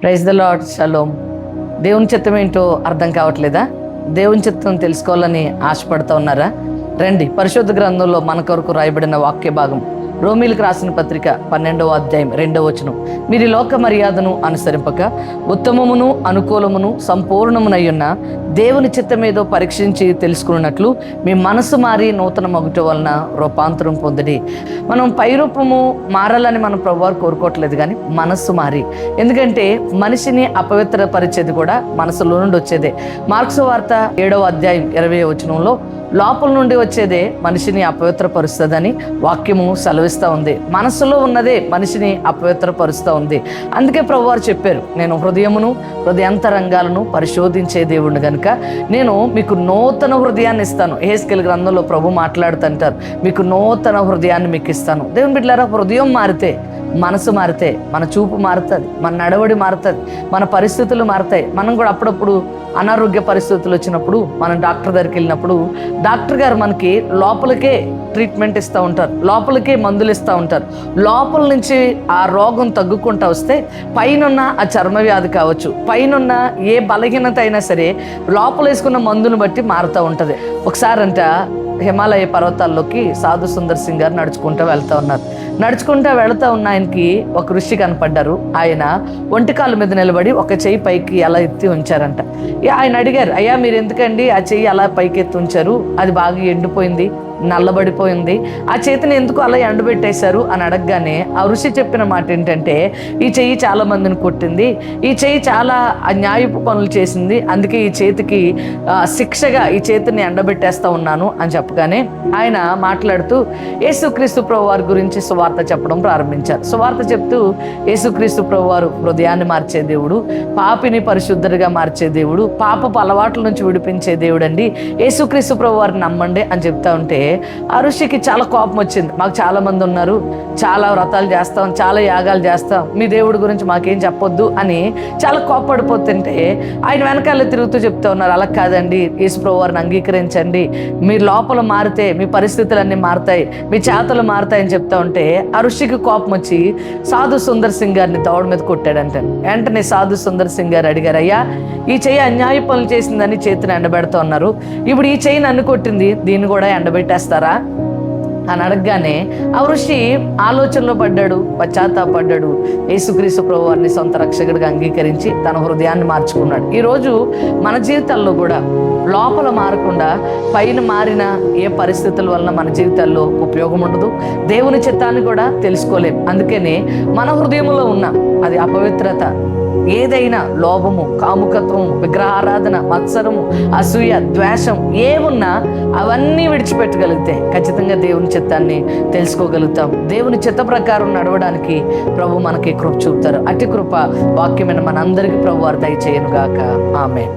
Praise the lord. Shalom. దేవుని చిత్తం ఏంటో అర్థం కావట్లేదా? దేవుని చిత్తం తెలుసుకోవాలని ఆశపడుతూ ఉన్నారా? రండి, పరిశుద్ధ గ్రంథంలో మన కొరకు రాయబడిన వాక్య భాగం రోమీలకు రాసిన పత్రిక 12వ అధ్యాయం 2వ వచనం. మీరు ఈ లోక మర్యాదను అనుసరింపక ఉత్తమమును అనుకూలమును సంపూర్ణమునయ్యున్న దేవుని చిత్తమేదో పరీక్షించి తెలుసుకున్నట్లు మీ మనసు మారి నూతన మగుట వలన రూపాంతరం పొందడి. మనం పై రూపము మారాలని మనం ప్రభువారు కోరుకోవట్లేదు, కానీ మనస్సు మారి. ఎందుకంటే మనిషిని అపవిత్రపరిచేది కూడా మనసులో నుండి వచ్చేదే. మార్క్సు వార్త 7వ అధ్యాయం 20వ వచనంలో లోపల నుండి వచ్చేదే మనిషిని అపవిత్రపరుస్తుందని వాక్యము సెలవిస్తూ ఉంది. మనసులో ఉన్నదే మనిషిని అపవిత్రపరుస్తూ ఉంది. అందుకే ప్రభువారు చెప్పారు, నేను హృదయమును హృదయాంతరంగాలను పరిశోధించే దేవుడిని కనుక నేను మీకు నూతన హృదయాన్ని ఇస్తాను. యెహెజ్కేలు గ్రంథంలో ప్రభు మాట్లాడుతుంటారు, మీకు నూతన హృదయాన్ని మీకు ఇస్తాను. దేవుని బిడ్డలారా, హృదయం మారితే, మనసు మారితే మన చూపు మారుతుంది, మన నడవడి మారుతుంది, మన పరిస్థితులు మారుతాయి. మనం కూడా అప్పుడప్పుడు అనారోగ్య పరిస్థితులు వచ్చినప్పుడు మనం డాక్టర్ దగ్గరికి వెళ్ళినప్పుడు డాక్టర్ గారు మనకి లోపలికే ట్రీట్మెంట్ ఇస్తూ ఉంటారు, లోపలికే మందులు ఇస్తూ ఉంటారు. లోపల నుంచి ఆ రోగం తగ్గుకుంటూ వస్తే పైనున్న ఆ చర్మ వ్యాధి కావచ్చు, పైనున్న ఏ బలహీనత అయినా సరే లోపల వేసుకున్న మందుని బట్టి మారుతూ ఉంటుంది. ఒకసారంట హిమాలయ పర్వతాల్లోకి సాధు సుందర్ సింగ్ గారు నడుచుకుంటూ వెళ్తూ ఉన్నారు. నడుచుకుంటూ వెళుతూ ఉన్న ఆయనకి ఒక ఋషి కనపడ్డారు. ఆయన ఒంటికాల మీద నిలబడి ఒక చెయ్యి పైకి అలా ఎత్తి ఉంచారంట. ఆయన అడిగారు, అయ్యా మీరు ఎందుకండి ఆ చెయ్యి అలా పైకి ఎత్తి ఉంచారు? అది బాగా ఎండిపోయింది, నల్లబడిపోయింది, ఆ చేతిని ఎందుకు అలా ఎండబెట్టేశారు అని అడగగానే ఆ ఋషి చెప్పిన మాట ఏంటంటే, ఈ చెయ్యి చాలా మందిని కొట్టింది, ఈ చెయ్యి చాలా అన్యాయపు పనులు చేసింది, అందుకే ఈ చేతికి శిక్షగా ఈ చేతిని ఎండబెట్టేస్తా ఉన్నాను అని చెప్పగానే ఆయన మాట్లాడుతూ యేసుక్రీస్తు ప్రభువారి గురించి సువార్త చెప్పడం ప్రారంభించారు. సువార్త చెప్తూ యేసుక్రీస్తు ప్రభువారు హృదయాన్ని మార్చే దేవుడు, పాపిని పరిశుద్ధుడిగా మార్చే దేవుడు, పాపపు అలవాట్ల నుంచి విడిపించే దేవుడు అండి, యేసుక్రీస్తు ప్రభువారిని నమ్మండి అని చెప్తా ఉంటే ఆ ఋషికి చాలా కోపం వచ్చింది. మాకు చాలా మంది ఉన్నారు, చాలా వ్రతాలు చేస్తాం, చాలా యాగాలు చేస్తాం, మీ దేవుడి గురించి మాకేం చెప్పొద్దు అని చాలా కోప్పడిపోతుంటే ఆయన వెనకాల తిరుగుతూ చెప్తా ఉన్నారు, అలా కాదండి, యేసు ప్రభువారిని అంగీకరించండి, మీరు లోపల మారితే మీ పరిస్థితులన్నీ మారుతాయి, మీ చేతలు మారుతాయి అని చెప్తా ఉంటే ఆ ఋషికి కోపం వచ్చి సాధు సుందర్ సింగ్ గారిని దవడ మీద కొట్టాడంట. వెంటనే సాధు సుందర్ సింగ్ గారు అడిగారు, అయ్యా ఈ చెయ్యి అన్యాయ పనులు చేసిందని చేతిని ఎండబెడతా ఉన్నారు, ఇప్పుడు ఈ చెయ్యి నన్ను కొట్టింది, దీన్ని కూడా ఎండబెట్టేస్తారా అని అడగగానే ఆ ఋషి ఆలోచనలో పడ్డాడు, పశ్చాత్తాపడ్డాడు, యేసుక్రీస్తు ప్రభువారిని సొంత రక్షకుడిగా అంగీకరించి తన హృదయాన్ని మార్చుకున్నాడు. ఈరోజు మన జీవితాల్లో కూడా లోపల మారకుండా పైన మారిన ఏ పరిస్థితుల వలన మన జీవితాల్లో ఉపయోగం ఉండదు, దేవుని చిత్తాన్ని కూడా తెలుసుకోలేం. అందుకనే మన హృదయంలో ఉన్న అది అపవిత్రత ఏదైనా, లోభము, కాముకత్వము, విగ్రహారాధన, మత్సరము, అసూయ, ద్వేషం ఏమున్నా అవన్నీ విడిచిపెట్టగలిగితే ఖచ్చితంగా దేవుని చిత్తాన్ని తెలుసుకోగలుగుతాం. దేవుని చిత్త ప్రకారం నడవడానికి ప్రభు మనకి కృప చూపుతారు. అతి కృప వాక్యమైన మనందరికీ ప్రభు వారు దయచేయను గాక. ఆమేన్.